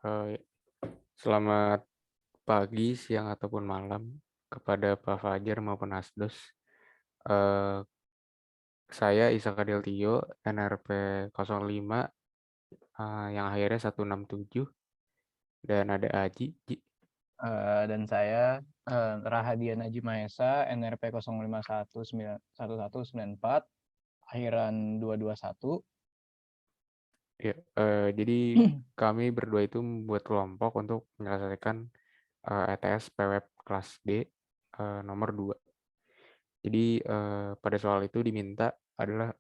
Eee, Selamat pagi, siang, ataupun malam kepada Pak Fajar maupun Asdos. Eee, saya Isa Kadil Tio, NRP 05, yang akhirnya 167, dan ada Aji. Dan saya Rahadian Aji Mahesa, NRP 051919194, akhiran 221. Ya, jadi kami berdua itu membuat kelompok untuk menyelesaikan ETS PWeb kelas D nomor 2. Jadi pada soal itu diminta adalah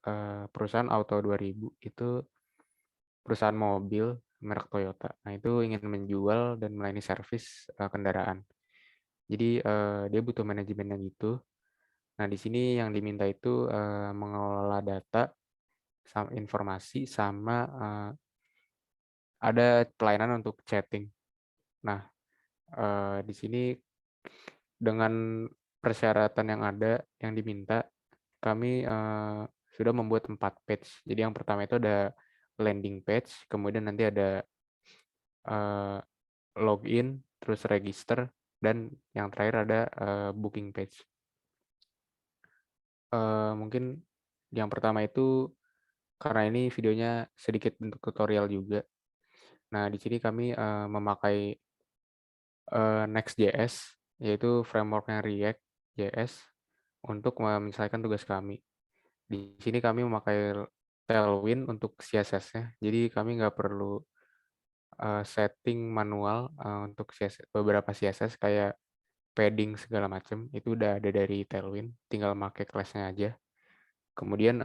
perusahaan Auto 2000 itu perusahaan mobil merek Toyota. Nah, itu ingin menjual dan melayani servis kendaraan. Jadi dia butuh manajemennya gitu. Nah, di sini yang diminta itu mengelola data, sama informasi, sama ada pelayanan untuk chatting. Nah, di sini dengan persyaratan yang ada yang diminta, kami sudah membuat 4 page. Jadi yang pertama itu ada landing page, kemudian nanti ada eh, login, terus register, dan yang terakhir ada booking page. Mungkin yang pertama itu karena ini videonya sedikit bentuk tutorial juga. Nah, di sini kami memakai Next.js, yaitu frameworknya React.js untuk menyelesaikan tugas kami. Di sini kami memakai Tailwind untuk CSS-nya, jadi kami nggak perlu setting manual untuk beberapa CSS kayak padding segala macam, itu udah ada dari Tailwind, tinggal pakai class-nya aja. Kemudian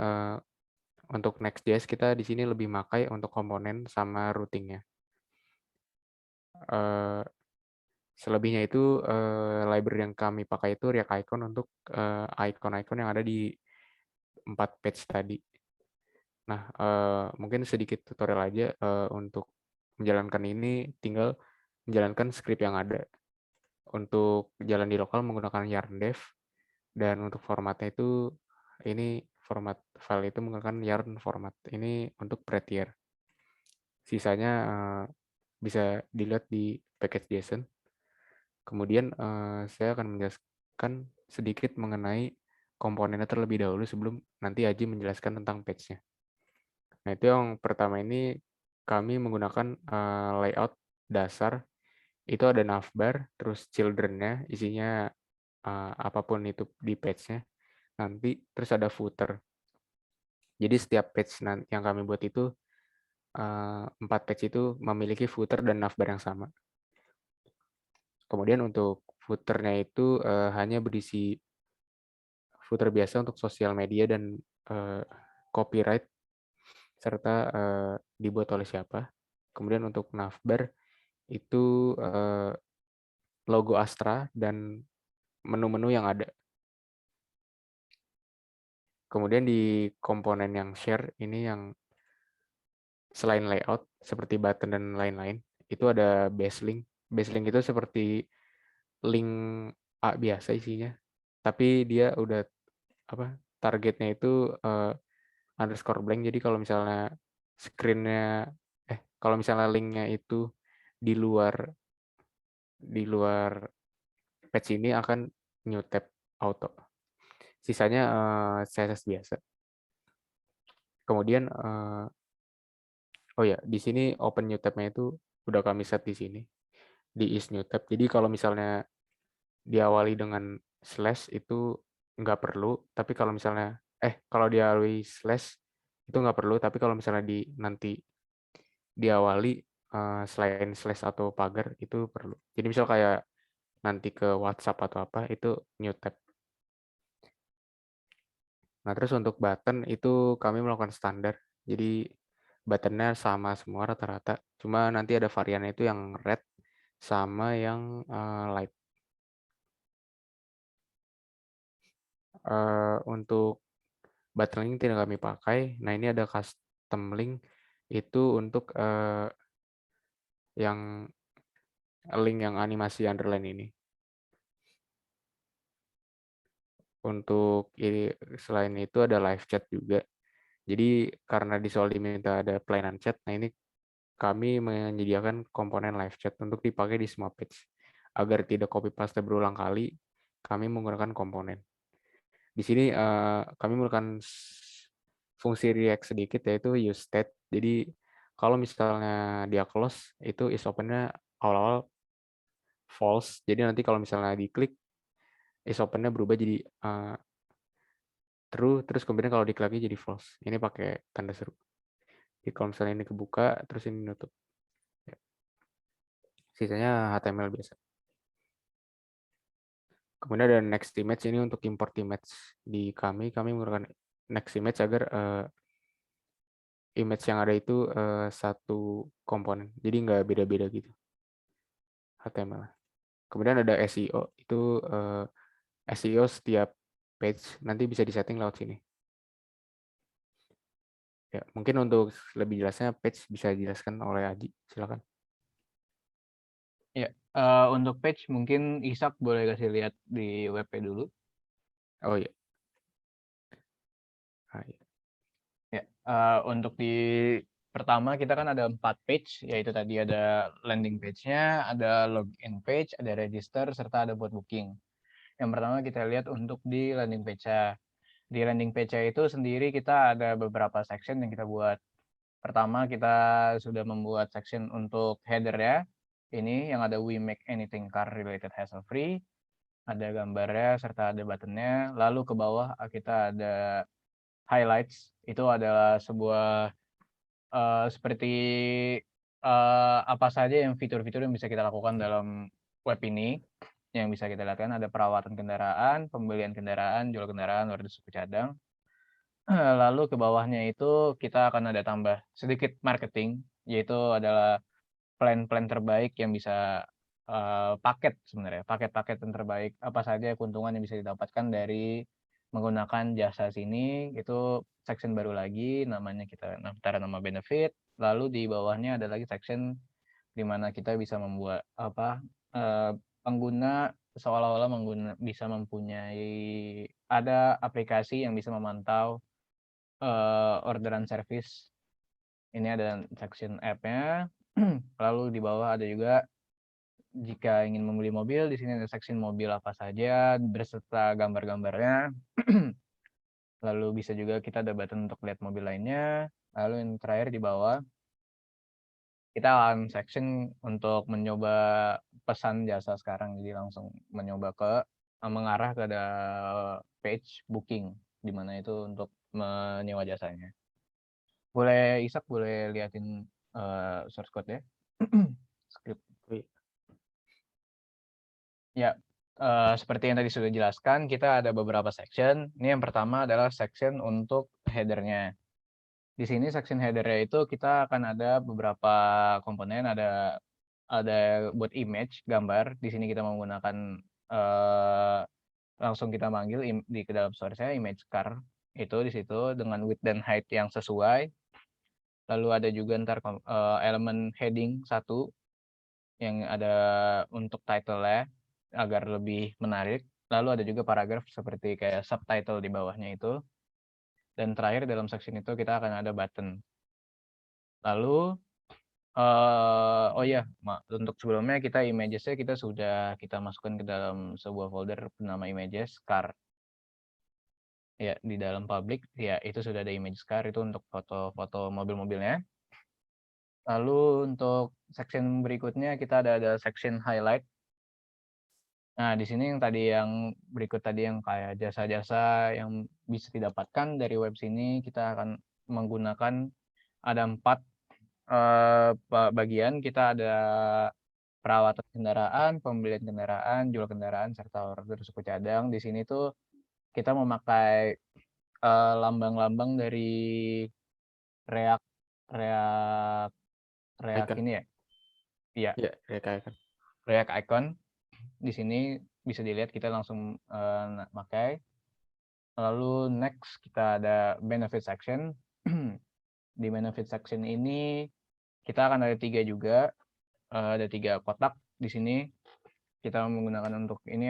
untuk Next.js kita di sini lebih pakai untuk komponen sama routing-nya. Eh, Selebihnya itu library yang kami pakai itu React Icon untuk icon-icon yang ada di 4 page tadi. Nah, mungkin sedikit tutorial aja untuk menjalankan ini, tinggal menjalankan script yang ada. Untuk jalan di lokal menggunakan yarn-dev, dan untuk formatnya itu ini format file itu menggunakan yarn format. Ini untuk Prettier. Sisanya bisa dilihat di package JSON. Kemudian saya akan menjelaskan sedikit mengenai komponennya terlebih dahulu sebelum nanti Aji menjelaskan tentang page-nya. Nah, itu yang pertama ini kami menggunakan layout dasar. Itu ada navbar, terus children-nya isinya apapun itu di page-nya. Nanti terus ada footer. Jadi setiap page yang kami buat itu 4 page itu memiliki footer dan navbar yang sama. Kemudian untuk footernya itu hanya berisi footer biasa untuk sosial media dan copyright serta dibuat oleh siapa. Kemudian untuk navbar itu logo Astra dan menu-menu yang ada. Kemudian di komponen yang share ini yang selain layout seperti button dan lain-lain, itu ada base link. Base link itu seperti link A biasa isinya, tapi dia udah apa? Targetnya itu underscore blank. Jadi kalau misalnya screennya kalau misalnya linknya itu di luar page ini akan new tab auto. Sisanya CSS biasa. Kemudian oh ya, di sini open new tab-nya itu udah kami set di sini di is new tab. Jadi kalau misalnya diawali dengan slash itu nggak perlu, tapi kalau misalnya kalau diawali slash itu nggak perlu, tapi kalau misalnya nanti diawali selain slash atau pagar itu perlu. Jadi misal kayak nanti ke WhatsApp atau apa itu new tab. Nah, terus untuk button itu kami melakukan standar. Jadi buttonnya sama semua rata-rata. Cuma nanti ada variannya itu yang red sama yang light. Untuk button link tidak kami pakai. Nah, ini ada custom link itu untuk yang link yang animasi underline ini. Untuk ini, selain itu ada live chat juga. Jadi karena di soal diminta ada pelayanan chat, nah ini kami menyediakan komponen live chat untuk dipakai di semua page. Agar tidak copy paste berulang kali, kami menggunakan komponen. Di sini kami menggunakan fungsi React sedikit, yaitu useState. Jadi kalau misalnya dia close, itu is open-nya awal-awal false. Jadi nanti kalau misalnya diklik, is open-nya berubah jadi true, terus kemudian kalau diklik lagi jadi false. Ini pakai tanda seru. Jadi kalau misalnya ini kebuka, terus ini nutup. Ya. Sisanya HTML biasa. Kemudian ada next image, ini untuk import image. Di kami menggunakan next image agar image yang ada itu satu komponen. Jadi nggak beda-beda gitu HTML. Kemudian ada SEO, itu SEO setiap page nanti bisa disetting lewat sini. Ya, mungkin untuk lebih jelasnya page bisa dijelaskan oleh Aji, silakan. Ya, untuk page mungkin Ishak boleh kasih lihat di WP dulu. Oh iya. Nah, iya. Ya, untuk di pertama kita kan ada 4 page, yaitu tadi ada landing page-nya, ada login page, ada register, serta ada buat booking. Yang pertama kita lihat untuk di landing page-nya. Di landing page-nya itu sendiri kita ada beberapa section yang kita buat. Pertama kita sudah membuat section untuk header-nya. Ini yang ada we make anything car related hassle free. Ada gambarnya serta ada button-nya. Lalu ke bawah kita ada highlights. Itu adalah sebuah seperti apa saja yang fitur-fitur yang bisa kita lakukan dalam web ini. Yang bisa kita lihatkan ada perawatan kendaraan, pembelian kendaraan, jual kendaraan, luar suku cadang. Lalu ke bawahnya itu kita akan ada tambah sedikit marketing, yaitu adalah plan-plan terbaik yang bisa paket sebenarnya, paket-paket yang terbaik apa saja keuntungan yang bisa didapatkan dari menggunakan jasa sini. Itu section baru lagi, namanya kita taruh nama benefit. Lalu di bawahnya ada lagi section di mana kita bisa membuat pengguna seolah-olah bisa mempunyai ada aplikasi yang bisa memantau orderan service. Ini ada section app-nya. Lalu di bawah ada juga jika ingin membeli mobil, di sini ada section mobil apa saja beserta gambar-gambarnya. Lalu bisa juga kita ada button untuk lihat mobil lainnya. Lalu yang terakhir di bawah kita akan section untuk mencoba pesan jasa sekarang. Jadi langsung mengarah ke ada page booking, di mana itu untuk menyewa jasanya. Boleh Isak boleh liatin source code ya. Script. Ya, seperti yang tadi sudah dijelaskan, kita ada beberapa section. Ini yang pertama adalah section untuk header-nya. Di sini section header-nya itu kita akan ada beberapa komponen, ada buat image, gambar. Di sini kita menggunakan langsung kita manggil di ke dalam source-nya image car itu di situ dengan width dan height yang sesuai. Lalu ada juga ntar elemen heading 1 yang ada untuk title-nya agar lebih menarik. Lalu ada juga paragraf seperti kayak subtitle di bawahnya itu. Dan terakhir dalam section itu kita akan ada button. Lalu oh ya, untuk sebelumnya kita images-nya kita masukkan ke dalam sebuah folder bernama images car. Ya, di dalam public ya itu sudah ada image car, itu untuk foto-foto mobil-mobilnya. Lalu untuk section berikutnya kita ada section highlight. Nah, di sini yang berikut tadi yang kayak jasa-jasa yang bisa didapatkan dari web sini, kita akan menggunakan ada 4 bagian. Kita ada perawatan kendaraan, pembelian kendaraan, jual kendaraan, serta order suku cadang. Di sini tuh kita memakai lambang-lambang dari React React React Icon. ini ya. Iya, Iya, kayak kan. React icon. Di sini bisa dilihat kita langsung pakai. Lalu next kita ada benefit section. Di benefit section ini kita akan ada 3 juga. Ada 3 kotak di sini. Kita menggunakan untuk ini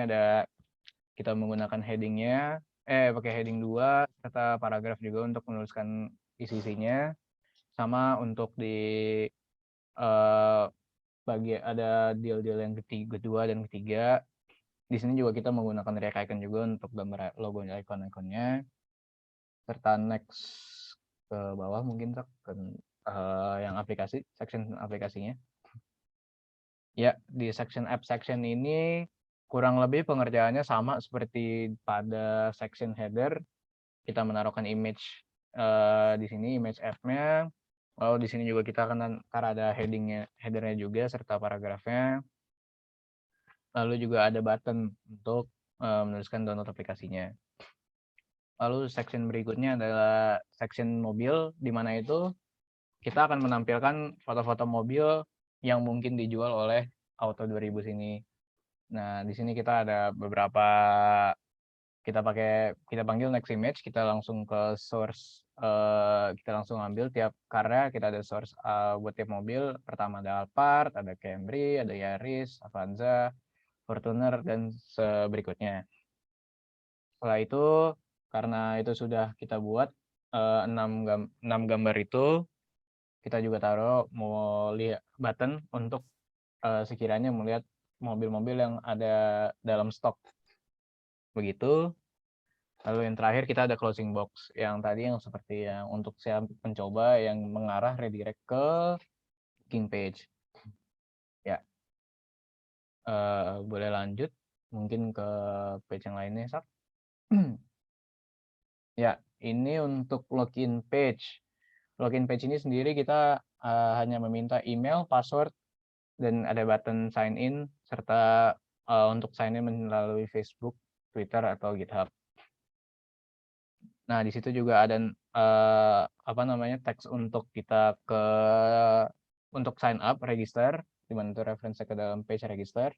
kita menggunakan headingnya, pakai heading 2 serta paragraf juga untuk menuliskan isi-isinya. Sama untuk di eee, ada deal-deal yang kedua dan ketiga. Di sini juga kita menggunakan React Icon juga untuk gambar logo icon-iconnya, serta next ke bawah mungkin yang aplikasi, section aplikasinya. Ya, di section app section ini kurang lebih pengerjaannya sama seperti pada section header. Kita menaruhkan image di sini image app-nya. Lalu di sini juga kita akan ntar ada header-nya juga serta paragrafnya. Lalu juga ada button untuk menuliskan download aplikasinya. Lalu section berikutnya adalah section mobil, di mana itu kita akan menampilkan foto-foto mobil yang mungkin dijual oleh Auto 2000 sini. Nah, di sini kita ada beberapa, kita panggil next image, kita langsung ke source, kita langsung ambil tiap karya, kita ada source buat tiap mobil. Pertama ada Alphard, ada Camry, ada Yaris, Avanza, Fortuner, dan berikutnya. Setelah itu, karena itu sudah kita buat 6 gambar itu, kita juga taruh mau lihat button untuk sekiranya melihat mobil-mobil yang ada dalam stok. Begitu. Lalu yang terakhir kita ada closing box. Yang tadi yang seperti yang untuk saya mencoba yang mengarah redirect ke booking page. Ya, boleh lanjut mungkin ke page yang lainnya, Sak. Ya, ini untuk login page. Login page ini sendiri kita hanya meminta email, password, dan ada button sign in, serta untuk sign in melalui Facebook, Twitter, atau GitHub. Nah, di situ juga ada teks untuk kita untuk sign up, register, di mana itu referensi ke dalam page register.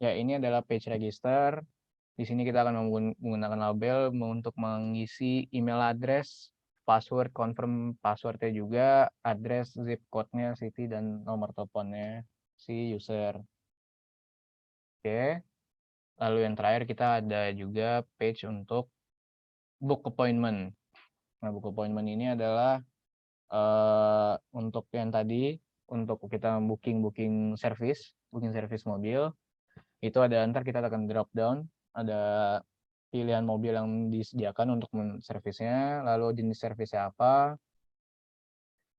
Ya, ini adalah page register. Di sini kita akan menggunakan label untuk mengisi email address, password, confirm passwordnya juga, address, zip code-nya, city, dan nomor teleponnya si user. Oke. Lalu yang terakhir kita ada juga page untuk book appointment. Nah, book appointment ini adalah untuk yang tadi, untuk kita booking service mobil, itu ada ntar kita akan drop down, ada pilihan mobil yang disediakan untuk servisnya, lalu jenis servisnya apa,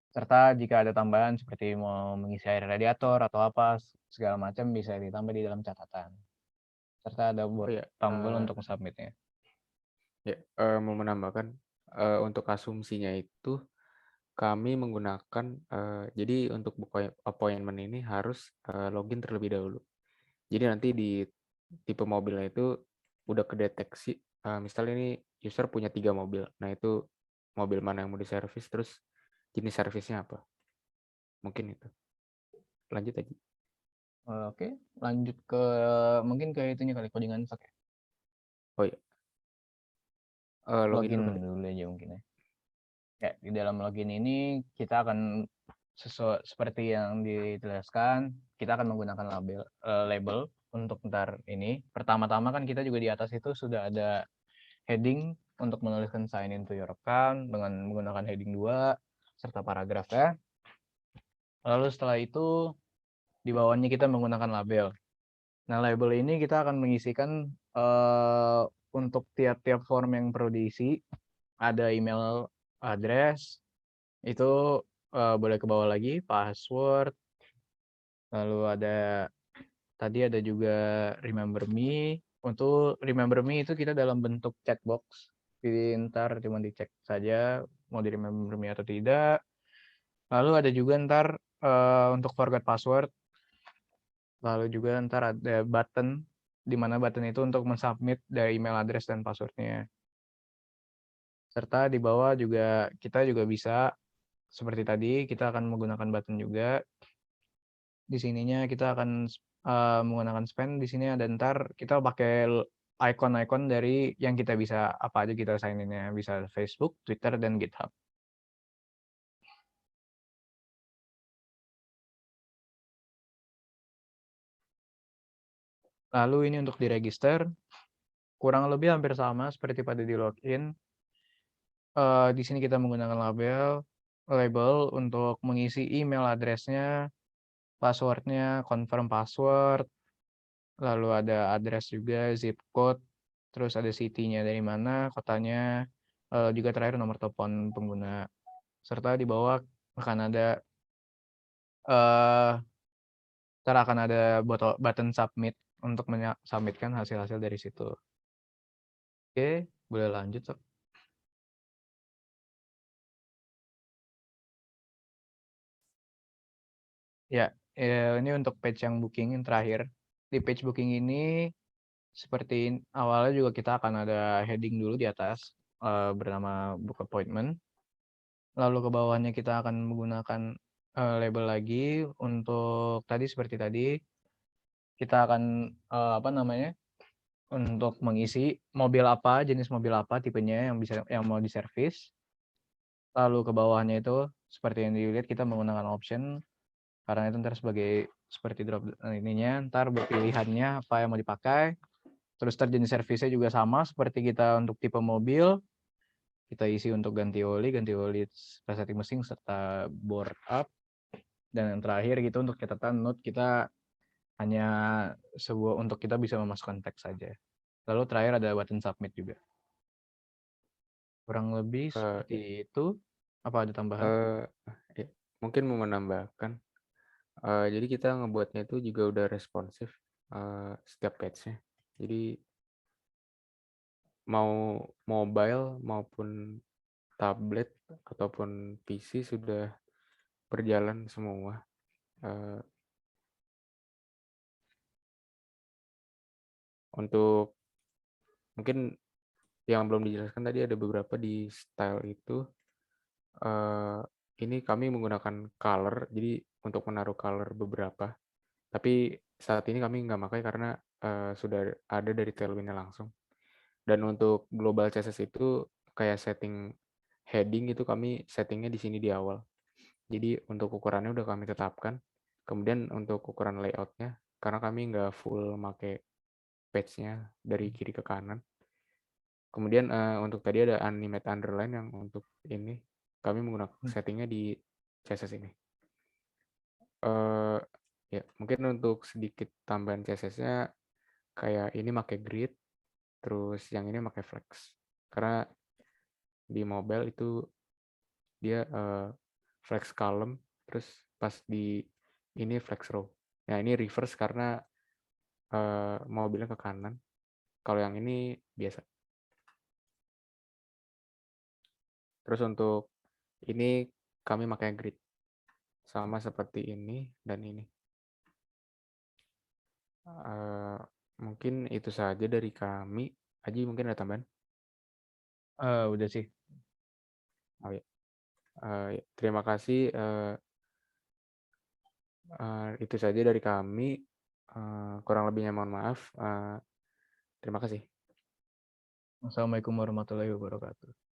serta jika ada tambahan seperti mau mengisi air radiator atau apa, segala macam bisa ditambah di dalam catatan. Serta ada Oh ya, tombol untuk submitnya. ya mau menambahkan untuk asumsinya itu kami menggunakan jadi untuk book appointment ini harus login terlebih dahulu. Jadi nanti di tipe mobilnya itu udah kedeteksi, misalnya ini user punya 3 mobil. Nah, itu mobil mana yang mau diservis, terus jenis servisnya apa. Mungkin itu. Lanjut aja. Oke, lanjut ke mungkin ke itunya kali, codingan pakai Oh iya, login login dulu kali. dulu aja mungkin ya. Ya, di dalam login ini kita akan seperti yang dijelaskan, kita akan menggunakan label untuk ntar ini. Pertama-tama kan kita juga di atas itu sudah ada heading untuk menuliskan sign into your account dengan menggunakan heading 2 serta paragraf ya. Lalu setelah itu di bawahnya kita menggunakan label. Nah, label ini kita akan mengisikan untuk tiap-tiap form yang perlu diisi. Ada email address, itu boleh ke bawah lagi, password, lalu tadi ada juga remember me. Untuk remember me itu kita dalam bentuk checkbox, ntar cuma dicek saja mau di remember me atau tidak. Lalu ada juga ntar untuk forgot password, lalu juga ntar ada button, di mana button itu untuk mensubmit dari email address dan passwordnya. Serta di bawah juga kita juga bisa seperti tadi, kita akan menggunakan button juga. Di sininya kita akan menggunakan spend. Di sini ada ntar kita pakai icon-icon dari yang kita bisa, apa aja kita sign in-nya. Bisa Facebook, Twitter, dan GitHub. Lalu ini untuk diregister, kurang lebih hampir sama seperti pada di login. Di sini kita menggunakan label. label untuk mengisi email address-nya, password-nya, confirm password, lalu ada address juga, zip code, terus ada city-nya dari mana, kotanya, juga terakhir nomor telepon pengguna. Serta di bawah akan ada, eee, entar akan ada button submit untuk submit-kan hasil-hasil dari situ. Oke, boleh lanjut, Sob. Ya, ini untuk page yang booking yang terakhir. Di page booking ini seperti awalnya juga kita akan ada heading dulu di atas, bernama book appointment. Lalu ke bawahnya kita akan menggunakan, label lagi untuk tadi seperti tadi, kita akan, apa namanya, untuk mengisi mobil apa, jenis mobil apa, tipenya yang mau diservis. Lalu ke bawahnya itu seperti yang dilihat kita menggunakan option, karena itu ntar sebagai seperti drop ininya, ntar pilihannya apa yang mau dipakai. Terus ntar jenis servisnya juga sama seperti kita untuk tipe mobil, kita isi untuk ganti oli resetting mesin serta board up. Dan yang terakhir gitu untuk catatan note kita hanya untuk kita bisa memasukkan teks saja. Lalu terakhir ada button submit juga. Kurang lebih Ya, seperti itu. Apa ada tambahan? ya, mungkin mau menambahkan, jadi kita ngebuatnya itu juga udah responsif setiap page-nya. Jadi mau mobile maupun tablet ataupun PC sudah berjalan semua. Untuk mungkin yang belum dijelaskan tadi ada beberapa di style itu. Ini kami menggunakan color, jadi untuk menaruh color beberapa. Tapi saat ini kami nggak pakai karena sudah ada dari Tailwind-nya langsung. Dan untuk global CSS itu kayak setting heading itu kami settingnya di sini di awal. Jadi untuk ukurannya udah kami tetapkan. Kemudian untuk ukuran layoutnya, karena kami nggak full make page-nya dari kiri ke kanan. Kemudian untuk tadi ada animate underline yang untuk ini kami menggunakan settingnya di CSS ini. Ya mungkin untuk sedikit tambahan CSS-nya kayak ini pakai grid, terus yang ini pakai flex. Karena di mobile itu dia flex column, terus pas di ini flex row. Nah ini reverse karena mobilnya ke kanan. Kalau yang ini biasa. Terus untuk ini kami pakai grid. Sama seperti ini dan ini. Mungkin itu saja dari kami. Aji mungkin ada tambahan? Udah sih. Oh, ya. Terima kasih. Itu saja dari kami. Kurang lebihnya mohon maaf. Terima kasih. Assalamualaikum warahmatullahi wabarakatuh.